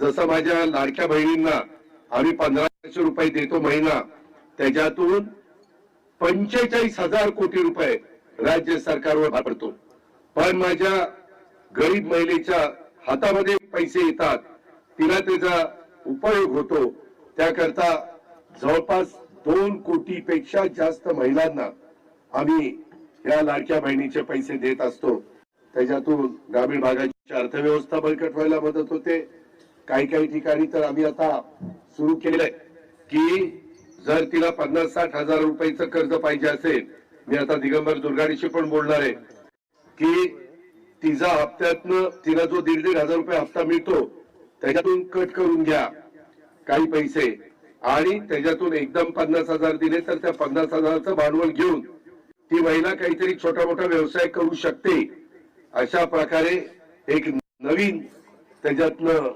जसं माझ्या लाडक्या बहिणींना आम्ही 1500 रुपये देतो महिना, त्याच्यातून 45,000 कोटी रुपये राज्य सरकारवर पडतो. पण माझ्या गरीब महिलेच्या हातामध्ये पैसे येतात, तिला त्याचा उपयोग होतो. त्याकरता जवळपास 2 कोटीपेक्षा जास्त महिलांना आम्ही या लाडक्या बहिणीचे पैसे देत असतो. त्याच्यातून ग्रामीण भागाची अर्थव्यवस्था बळकट व्हायला मदत होते. काही ठिकाणी तर आम्ही आता सुरू केलंय की जर तिला 50-60 हजार रुपयाचं कर्ज पाहिजे असेल, मी आता दिगंबर दुर्गाडीशी पण बोलणार आहे की तिचा हप्त्यातनं तिला जो 1,500 रुपये हप्ता मिळतो त्याच्यातून कट करून घ्या काही पैसे, आणि त्याच्यातून एकदम 50,000 दिले तर त्या 50,000चं भांडवल घेऊन ती महिला काहीतरी छोटा मोठा व्यवसाय करू शकते. अशा प्रकारे एक नवीन त्याच्यातनं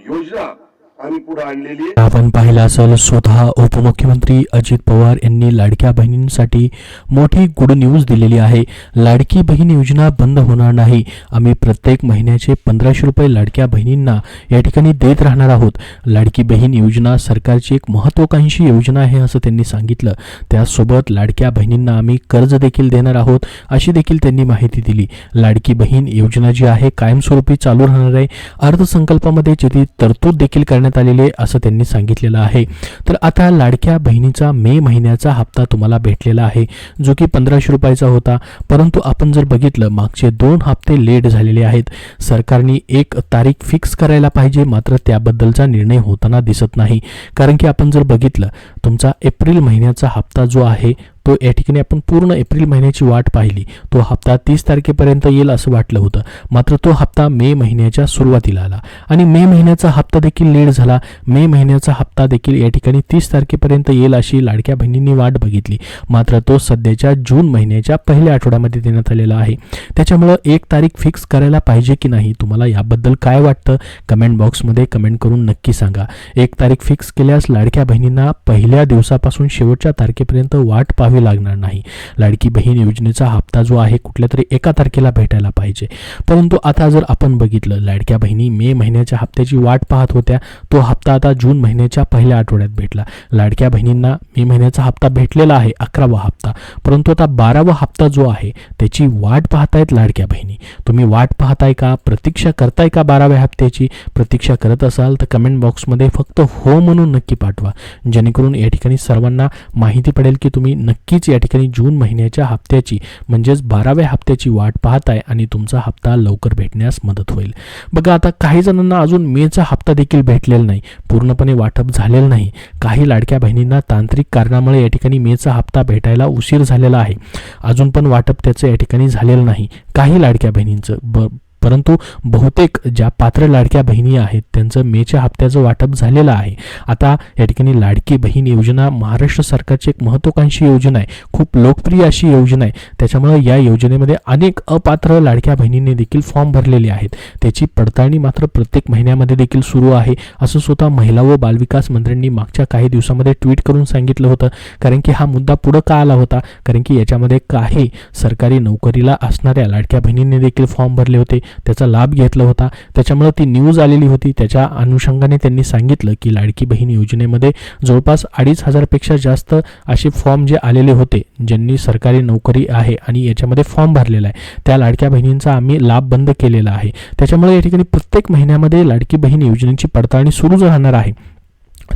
योजना आम्ही पुढे आणलेली आहे. आपण पाहिलं असेल, स्वतः उपमुख्यमंत्री अजित पवार यांनी लाडक्या बहिणींसाठी मोठी गुड न्यूज दिलेली आहे. लाडकी बहीण योजना बंद होणार नाही. आम्ही प्रत्येक महिन्याचे 1500 रुपये लाडक्या बहिणींना या ठिकाणी देत राहणार आहोत. लाडकी बहीण योजना सरकारची एक महत्त्वाकांक्षी योजना आहे असं त्यांनी सांगितलं. त्यासोबत लाडक्या बहिणींना आम्ही कर्ज देखील देणार आहोत अशी देखील त्यांनी माहिती दिली. लाडकी बहीण योजना जी आहे कायमस्वरूपी चालू राहणार आहे. अर्थसंकल्पामध्ये जी तरतूद देखील करण्यात आलेली आहे असं त्यांनी सांगितलेलं आहे. तर आता लाडक्या बहिणीचा मे महिन्याचा हप्ता तुम्हाला भेटलेला आहे, जो की 1500 रुपयाचा होता. परंतु आपण जर बघितलं, मागचे 2 हप्ते लेट झालेले आहेत. सरकारने एक तारीख फिक्स करायला पाहिजे, मात्र त्याबद्दलचा निर्णय होताना दिसत नाही. कारण की आपण जर बघितलं, तुमचा एप्रिल महिन्याचा हप्ता जो आहे तो या ठिकाणी आपण पूर्ण एप्रिल महिन्याची वाट पाहिली. तो हप्ता 30 तारखेपर्यंत येईल असं वाटलं होतं, मात्र तो हप्ता मे महिन्याच्या सुरुवातीला आला आणि मे महिन्याचा हप्ता देखील लेट झाला. मे महिन्याचा हप्ता देखील या ठिकाणी 30 तारखेपर्यंत येईल अशी लाडक्या बहिणींनी वाट बघितली, मात्र तो सध्याच्या जून महिन्याच्या पहिल्या आठवड्यामध्ये देण्यात आलेला आहे. त्याच्यामुळं एक तारीख फिक्स करायला पाहिजे की नाही, तुम्हाला याबद्दल काय वाटतं कमेंट बॉक्समध्ये कमेंट करून नक्की सांगा. एक तारीख फिक्स केल्यास लाडक्या बहिणींना पहिल्या दिवसापासून शेवटच्या तारखेपर्यंत वाट पाहावी लागणार नाही. लाडकी बहीण योजनेचा हप्ता जो आहे कुठल्या तरी एका तारखेला भेटायला पाहिजे. परंतु आता जर आपण बघितलं, लाडक्या बहिणी मे महिन्याच्या हप्त्याची वाट पाहत होत्या. तो हप्ता आता जून महिन्याच्या पहिल्या आठवड्यात भेटला. लाडक्या बहिणींना मे महिन्याचा हप्ता भेटलेला आहे, 11वा हप्ता. परंतु आता 12वा हप्ता जो आहे त्याची वाट पाहतायत लाडक्या बहिणी. तुम्ही वाट पाहताय का, प्रतीक्षा करताय का 12व्या हप्त्याची? प्रतीक्षा करत असाल तर कमेंट बॉक्समध्ये फक्त हो म्हणून नक्की पाठवा, जेणेकरून या ठिकाणी सर्वांना माहिती पडेल की तुम्ही नक्कीच या ठिकाणी जून महिन्याच्या हप्त्याची म्हणजेच 12व्या हप्त्याची वाट पाहताय आणि तुमचा हप्ता लवकर भेटण्यास मदत होईल. बघा, आता काही जणांना अजून मेचा हप्ता देखील भेटलेला नाही, पूर्णपणे वाटप झालेलं नाही. काही लाडक्या बहिणींना तांत्रिक कारणामुळे या ठिकाणी मेचा हप्ता भेटायला उशीर झालेला आहे. अजून पण वाटप त्याचं या ठिकाणी झालेलं नाही काही लाडक्या बहिणींचं. परंतु बहुतेक ज्या पात्र लाडक्या बहिणी आहेत त्यांचं मेच्या हप्त्याचं वाटप झालेलं आहे. आता या ठिकाणी लाडकी बहीण योजना महाराष्ट्र सरकारची एक महत्त्वाकांक्षी योजना आहे, खूप लोकप्रिय अशी योजना आहे. त्याच्यामुळे या योजनेमध्ये अनेक अपात्र लाडक्या बहिणींनी देखील फॉर्म भरलेले आहेत. त्याची पडताळणी मात्र प्रत्येक महिन्यामध्ये देखील सुरू आहे असं स्वतः महिला व बालविकास मंत्र्यांनी मागच्या काही दिवसामध्ये ट्विट करून सांगितलं होतं. कारण की हा मुद्दा पुढं का आला होता, कारण की याच्यामध्ये काही सरकारी नोकरीला असणाऱ्या लाडक्या बहिणींनी देखील फॉर्म भरले होते, त्याचा लाभ घेतला होता. त्याच्यामुळे ती न्यूज आलेली होती. त्याच्या अनुषंगाने त्यांनी सांगितलं की लाडकी बहीण योजनेमध्ये जवळपास 2,500 पेक्षा जास्त असे फॉर्म जे आलेले होते, ज्यांनी सरकारी नोकरी आहे आणि याच्यामध्ये फॉर्म भरलेला आहे, त्या लाडक्या बहिणींचा आम्ही लाभ बंद केलेला आहे. त्याच्यामुळे या ठिकाणी प्रत्येक महिन्यामध्ये लाडकी बहीण योजनेची पडताळणी सुरूच राहणार आहे.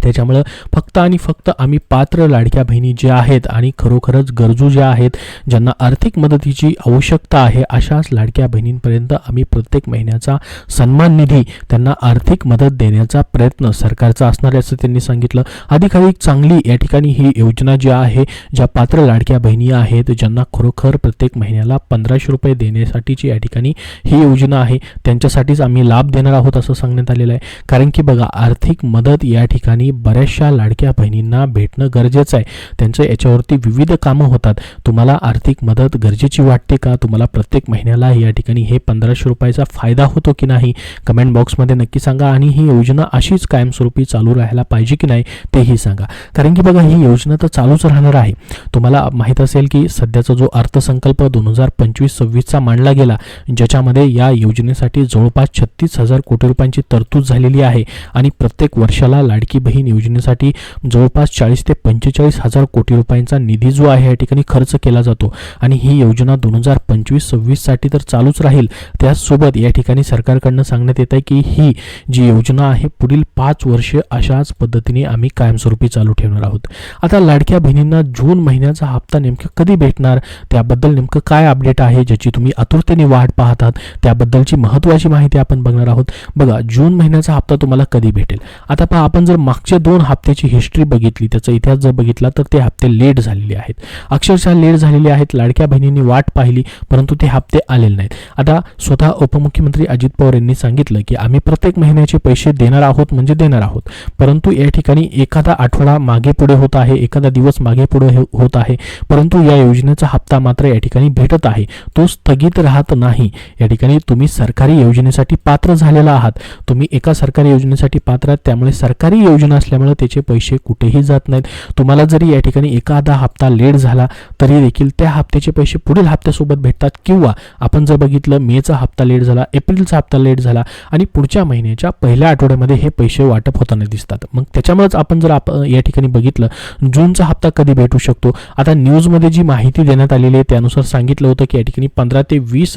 त्याच्यामुळं फक्त आणि फक्त आम्ही पात्र लाडक्या बहिणी ज्या आहेत आणि खरोखरच गरजू ज्या आहेत, ज्यांना आर्थिक मदतीची आवश्यकता आहे, अशाच लाडक्या बहिणींपर्यंत आम्ही प्रत्येक महिन्याचा सन्मान निधी त्यांना आर्थिक मदत देण्याचा प्रयत्न सरकारचा असणार असं त्यांनी सांगितलं. अधिकाधिक चांगली या ठिकाणी ही योजना जी आहे, ज्या पात्र लाडक्या बहिणी आहेत ज्यांना खरोखर प्रत्येक महिन्याला 1500 रुपये देण्यासाठीची या ठिकाणी ही योजना आहे, त्यांच्यासाठीच आम्ही लाभ देणार आहोत असं सांगण्यात आलेलं आहे. कारण की बघा, आर्थिक मदत या ठिकाणी ठिकाणी बऱ्याचशा लाडक्या बहिणींना भेटणं गरजेचं आहे. त्यांचं याच्यावरती विविध कामं होतात. तुम्हाला आर्थिक मदत गरजेची वाटते का? तुम्हाला प्रत्येक महिन्याला या ठिकाणी हे 1500 रुपयाचा फायदा होतो की नाही? कमेंट बॉक्समध्ये नक्की सांगा. आणि ही योजना अशीच कायमस्वरूपी चालू राहायला पाहिजे की नाही तेही सांगा. कारण की बघा, ही योजना तर चालूच राहणार आहे. तुम्हाला माहीत असेल की सध्याचा जो अर्थसंकल्प 2025-26चा मांडला गेला, ज्याच्यामध्ये या योजनेसाठी जवळपास 36,000 कोटी रुपयांची तरतूद झालेली आहे. आणि प्रत्येक वर्षाला लाडकी बहीण योजनेसाठी जवळपास 40 ते 45,000 कोटी रुपयांचा निधी जो आहे या ठिकाणी खर्च केला जातो. आणि ही योजना 2025-26 साठी तर चालूच राहील. त्याचसोबत या ठिकाणी सरकारकडनं सांगण्यात येत आहे की ही जी योजना आहे पुढील 5 वर्ष अशाच पद्धतीने आम्ही कायमस्वरूपी चालू ठेवणार आहोत. आता लाडक्या बहिणींना जून महिन्याचा हप्ता नेमका कधी भेटणार, त्याबद्दल नेमकं काय अपडेट आहे ज्याची तुम्ही आतुरतेने वाट पाहतात, त्याबद्दलची महत्त्वाची माहिती आपण बघणार आहोत. बघा, जून महिन्याचा हप्ता तुम्हाला कधी भेटेल. आता पहा, आपण जर मागच्या 2 हप्त्याची हिस्ट्री बघितली, त्याचा इतिहास जर बघितला, तर ते हप्ते लेट झालेले आहेत. अक्षरशः लेट झालेले आहेत. लाडक्या बहिणींनी वाट पाहिली परंतु ते हप्ते आलेले नाहीत. आता स्वतः उपमुख्यमंत्री अजित पवार यांनी सांगितलं की आम्ही प्रत्येक महिन्याचे पैसे देणार आहोत म्हणजे देणार आहोत. परंतु या ठिकाणी एखादा आठवडा मागे पुढे होत आहे, एखादा दिवस मागे पुढे होत आहे, परंतु या योजनेचा हप्ता मात्र या ठिकाणी भेटत आहे. तो स्थगित राहत नाही. या ठिकाणी तुम्ही सरकारी योजनेसाठी पात्र झालेला आहात. तुम्ही एका सरकारी योजनेसाठी पात्र आहात, त्यामुळे सरकारी योजना असल्यामुळे त्याचे पैसे कुठेही जात नाहीत. तुम्हाला जरी या ठिकाणी एखादा हप्ता लेट झाला तरी देखील त्या हप्त्याचे पैसे पुढील हप्त्यासोबत भेटतात. किंवा आपण जर बघितलं, मेचा हप्ता लेट झाला, एप्रिलचा हप्ता लेट झाला आणि पुढच्या महिन्याच्या पहिल्या आठवड्यामध्ये हे पैसे वाटप होताना दिसतात. मग त्याच्यामुळेच आपण जर या ठिकाणी बघितलं, जूनचा हप्ता कधी भेटू शकतो. आता न्यूजमध्ये जी माहिती देण्यात आलेली आहे त्यानुसार सांगितलं होतं की या ठिकाणी 15 ते 20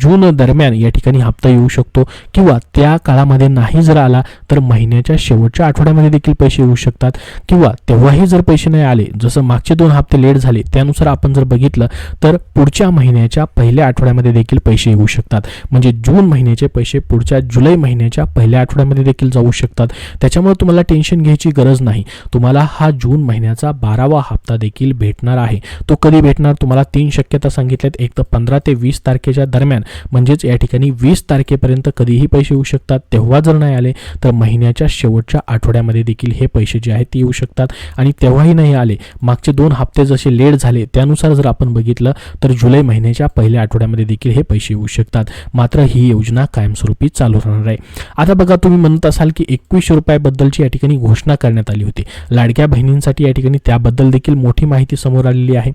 जून दरम्यान या ठिकाणी हप्ता येऊ शकतो. किंवा त्या काळामध्ये नाही जर आला तर महिन्याच्या शेवटच्या आठवड्यामध्ये देखील पैसे येऊ शकतात. किंवा तेव्हाही जर पैसे नाही आले, जसं मागचे 2 हप्ते लेट झाले त्यानुसार आपण जर बघितलं तर पुढच्या महिन्याच्या पहिल्या आठवड्यामध्ये देखील पैसे येऊ शकतात. म्हणजे जून महिन्याचे पैसे पुढच्या जुलै महिन्याच्या पहिल्या आठवड्यामध्ये देखील जाऊ शकतात. त्याच्यामुळे तुम्हाला टेन्शन घ्यायची गरज नाही. तुम्हाला हा जून महिन्याचा 12वा हप्ता देखील भेटणार आहे. तो कधी भेटणार? तुम्हाला 3 शक्यता सांगितल्यात. एक तर 15 ते 20 तारखेच्या दरम्यान, म्हणजेच या ठिकाणी 20 तारखेपर्यंत कधीही पैसे येऊ शकतात. तेव्हा जर नाही आले तर महिन्याच्या शेवटच्या आठवड्यामध्ये देखील हे पैसे जे आहेत ते येऊ शकतात. आणि तेव्हाही नाही आले, मागचे 2 हप्ते जसे लेट झाले त्यानुसार जर आपण बघितलं तर जुलै महिन्याच्या पहिल्या आठवड्यामध्ये देखील हे पैसे येऊ शकतात. मात्र ही योजना कायमस्वरूपी चालू राहणार आहे. आता बघा, तुम्ही म्हणत असाल की 2100 रुपयाबद्दलची या ठिकाणी घोषणा करण्यात आली होती लाडक्या बहिणींसाठी. या ठिकाणी त्याबद्दल देखील मोठी माहिती समोर आलेली आहे.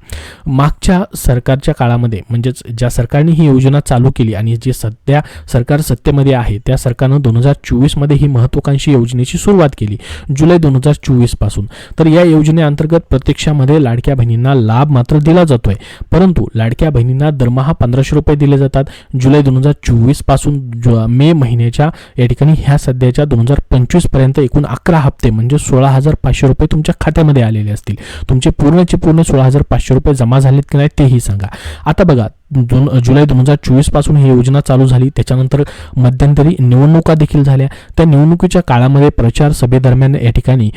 मागच्या सरकारच्या काळामध्ये, म्हणजेच ज्या सरकारने ही योजना चालू केली आणि जे सध्या सरकार सत्तेमध्ये आहे त्या सरकारनं 2024 मध्ये ही महत्त्वाकांक्षी योजनेची सुरुवात केली, जुलै 2024 पासून. तर या योजनेअंतर्गत प्रत्यक्षामध्ये लाडक्या बहिणींना लाभ मात्र दिला जातोय. परंतु लाडक्या बहिणींना दरमहा 1500 रुपये दिले जातात. जुलै 2024 पासून मे महिन्याच्या या ठिकाणी ह्या सध्याच्या 2025 पर्यंत एकूण 11 हप्ते म्हणजे 16,500 रुपये तुमच्या खात्यामध्ये आलेले असतील. तुमचे पूर्णचे पूर्ण 16,500 रुपये जमा झालेत की नाही तेही सांगा. आता बघा, जुलै 2024 पासून ही योजना चालू झाली. त्याच्यानंतर मध्यंतरी निवडणुका देखील झाल्या. त्या निवडणुकीच्या काळामध्ये प्रचार सभेदरम्यान या ठिकाणी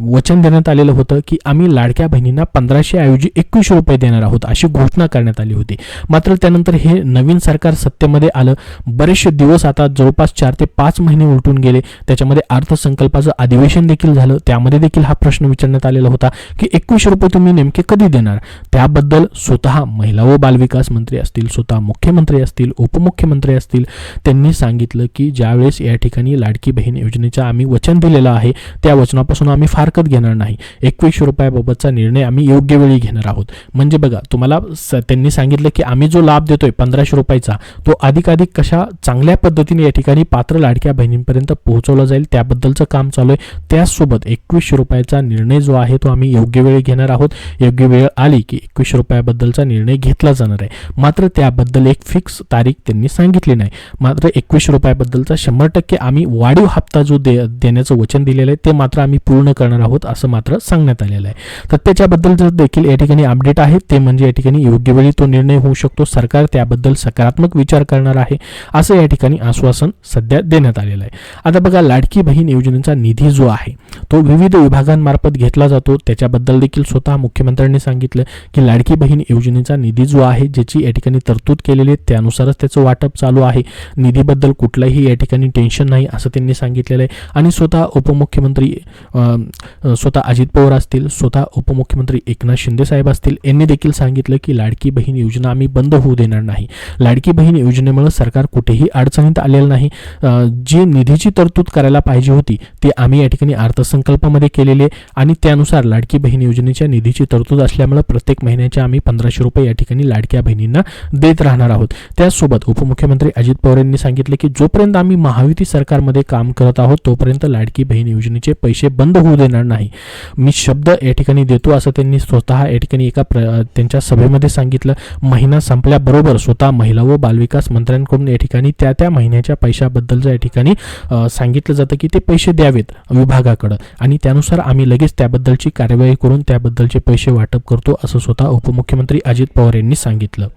वचन देण्यात आलेलं होतं की आम्ही लाडक्या बहिणींना 1500 ऐवजी 2100 रुपये देणार आहोत अशी घोषणा करण्यात आली होती. मात्र त्यानंतर हे नवीन सरकार सत्तेमध्ये आलं. बरेचसे दिवस, आता जवळपास 4 ते 5 महिने उलटून गेले. त्याच्यामध्ये अर्थसंकल्पाचं अधिवेशन देखील झालं. त्यामध्ये देखील हा प्रश्न विचारण्यात आलेला होता की 2100 रुपये तुम्ही नेमके कधी देणार. त्याबद्दल स्वतः महिला व बालविकास मंत्री असतील, स्वतः मुख्यमंत्री असतील, उपमुख्यमंत्री असतील, त्यांनी सांगितलं की ज्यावेळेस या ठिकाणी लाडकी बहीण योजनेचं आम्ही वचन दिलेलं आहे त्या वचनापासून आम्ही फारकत घेणार नाही. 2100 रुपयाबाबतचा निर्णय आम्ही योग्य वेळी घेणार आहोत. म्हणजे बघा, तुम्हाला त्यांनी सांगितलं की आम्ही जो लाभ देतोय 1500 रुपयाचा तो अधिकाधिक कशा चांगल्या पद्धतीने या ठिकाणी पात्र लाडक्या बहिणींपर्यंत पोहोचवला जाईल त्याबद्दलचं काम चालू आहे. त्याचसोबत 2100 रुपयाचा निर्णय जो आहे तो आम्ही योग्य वेळी घेणार आहोत. योग्य वेळ आली की 2100 रुपयाबद्दलचा निर्णय घेतला जाणार आहे. मात्र त्याबद्दल एक फिक्स तारीख त्यांनी सांगितली नाही. मात्र 2100 रुपयाबद्दलचा 100% आम्ही वाढीव हप्ता जो देण्याचं वचन दिलेलं आहे ते मात्र आम्ही पूर्ण करणार आहोत असं मात्र सांगण्यात आलेलं आहे. तर त्याच्याबद्दल देखील या ठिकाणी अपडेट आहे, ते म्हणजे या ठिकाणी योग्य वेळी तो निर्णय होऊ शकतो. सरकार त्याबद्दल सकारात्मक विचार करणार आहे असं या ठिकाणी आश्वासन सध्या देण्यात आलेलं आहे. आता बघा, लाडकी बहीण योजनेचा निधी जो आहे तो विविध विभागांमार्फत घेतला जातो. त्याच्याबद्दल देखील स्वतः मुख्यमंत्र्यांनी सांगितलं की लाडकी बहीण योजनेचा निधी जो आहे ज्याची या ठिकाणी तरतूद केलेली आहे, त्यानुसारच त्याचं वाटप चालू आहे. निधीबद्दल कुठलाही या ठिकाणी टेन्शन नाही असं त्यांनी सांगितलेलं आहे. आणि स्वतः उपमुख्यमंत्री स्वतः अजित पवार असतील, स्वतः उपमुख्यमंत्री एकनाथ शिंदे साहेब असतील, यांनी देखील सांगितलं की लाडकी बहीण योजना आम्ही बंद होऊ देणार नाही. लाडकी बहीण योजनेमुळे सरकार कुठेही अडचणीत आलेलं नाही. जी निधीची तरतूद करायला पाहिजे होती ती आम्ही या ठिकाणी अर्थसंकल्पामध्ये केलेली आहे आणि त्यानुसार लाडकी बहीण योजनेच्या निधीची तरतूद असल्यामुळे प्रत्येक महिन्याचे आम्ही 1500 रुपये या ठिकाणी लाडक्या बहिणींना देत राहणार आहोत. त्याचसोबत उपमुख्यमंत्री अजित पवार यांनी सांगितले की जोपर्यंत आम्ही महायुती सरकारमध्ये काम करत आहोत तोपर्यंत लाडकी बहीण योजनेचे पैसे बंद होऊ देणार नाही. मी शब्द या ठिकाणी देतो असं त्यांनी स्वतः या ठिकाणी एका त्यांच्या सभेमध्ये सांगितलं. महिना संपल्याबरोबर स्वतः महिला व बालविकास मंत्र्यांकडून या ठिकाणी त्या महिन्याच्या पैशाबद्दलचं या ठिकाणी सांगितलं जातं की ते पैसे द्यावेत विभागाकडं आणि त्यानुसार आम्ही लगेच त्याबद्दलची कार्यवाही करून त्याबद्दलचे पैसे वाटप करतो असं स्वतः उपमुख्यमंत्री अजित पवार यांनी सांगितलं.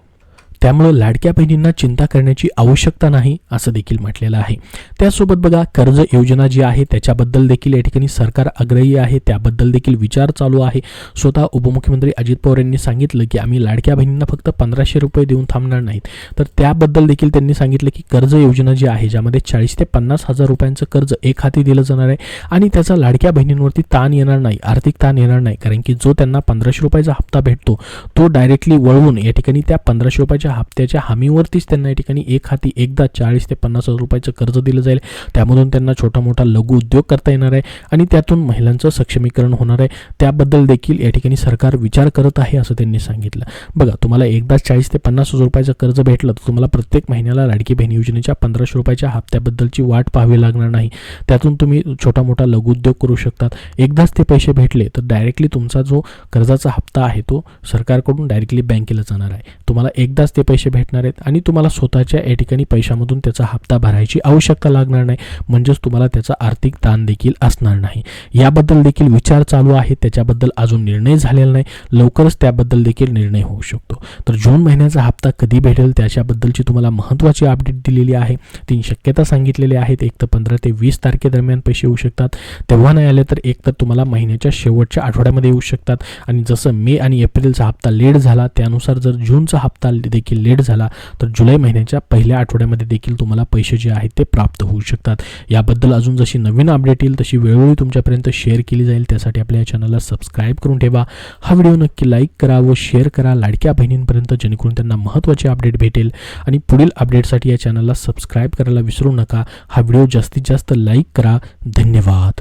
त्यामुळे लाडक्या बहिणींना चिंता करण्याची आवश्यकता नाही असं देखील म्हटलेलं आहे. त्यासोबत बघा कर्ज योजना जी आहे त्याच्याबद्दल देखील या ठिकाणी सरकार आग्रही आहे, त्याबद्दल देखील विचार चालू आहे. स्वतः उपमुख्यमंत्री अजित पवार यांनी सांगितलं की आम्ही लाडक्या बहिणींना फक्त 1500 रुपये देऊन थांबणार नाहीत, तर त्याबद्दल देखील त्यांनी सांगितलं की कर्ज योजना जी आहे ज्यामध्ये 40 ते 50 हजार रुपयांचं कर्ज एक हाती दिलं जाणार आहे आणि त्याचा लाडक्या बहिणींवरती ताण येणार नाही, आर्थिक ताण येणार नाही. कारण की जो त्यांना 1500 रुपयाचा हप्ता भेटतो तो डायरेक्टली वळवून या ठिकाणी त्या 1500 रुपयाच्या हप्त्याच्या हमीवरतीच त्यांना या ठिकाणी एक हाती एकदा 40 ते 50 हजार रुपयाचं कर्ज दिलं जाईल. त्यामधून त्यांना छोटा मोठा लघु उद्योग करता येणार आहे आणि त्यातून महिलांचं सक्षमीकरण होणार आहे. त्याबद्दल देखील या ठिकाणी सरकार विचार करत आहे असं त्यांनी सांगितलं. बघा तुम्हाला एकदा 40 ते 50 हजार रुपयाचं कर्ज भेटलं तर तुम्हाला प्रत्येक महिन्याला लाडकी बहीण योजनेच्या 1500 रुपयाच्या हप्त्याबद्दलची वाट पाहावी लागणार नाही. त्यातून तुम्ही छोटा मोठा लघु उद्योग करू शकतात. एकदाच ते पैसे भेटले तर डायरेक्टली तुमचा जो कर्जाचा हप्ता आहे तो सरकारकडून डायरेक्टली बँकेला जाणार आहे. तुम्हाला एकदाच ते पैसे भेटणार आहेत आणि तुम्हाला स्वतःच्या या ठिकाणी पैशामधून त्याचा हप्ता भरायची आवश्यकता लागणार नाही. म्हणजेच तुम्हाला त्याचा आर्थिक ताण देखील असणार नाही. याबद्दल देखील विचार चालू आहे, त्याच्याबद्दल अजून निर्णय झालेला नाही. लवकरच त्याबद्दल देखील निर्णय होऊ शकतो. तर जून महिन्याचा हप्ता कधी भेटेल त्याच्याबद्दलची तुम्हाला महत्त्वाची अपडेट दिलेली आहे. 3 शक्यता सांगितलेल्या आहेत. एक तर 15 ते 20 तारखेदरम्यान पैसे येऊ शकतात, तेव्हा नाही आले तर एक तर तुम्हाला महिन्याच्या शेवटच्या आठवड्यामध्ये येऊ शकतात आणि जसं मे आणि एप्रिलचा हप्ता लेट झाला त्यानुसार जर जूनचा हप्ता देखील लेट झाला तर जुलै महिन्याच्या पहिल्या आठवड्यामध्ये देखील तुम्हाला पैसे जे आहेत ते प्राप्त होऊ शकतात. याबद्दल अजून जशी नवीन अपडेट येईल तशी वेळोवेळी तुमच्यापर्यंत शेअर केली जाईल. त्यासाठी आपल्या या चॅनलला सबस्क्राईब करून ठेवा. हा व्हिडिओ नक्की लाईक करा व शेअर करा लाडक्या बहिणींपर्यंत, जेणेकरून त्यांना महत्त्वाचे अपडेट भेटेल. आणि पुढील अपडेटसाठी या चॅनलला सबस्क्राईब करायला विसरू नका. हा व्हिडिओ जास्तीत जास्त लाईक करा. धन्यवाद.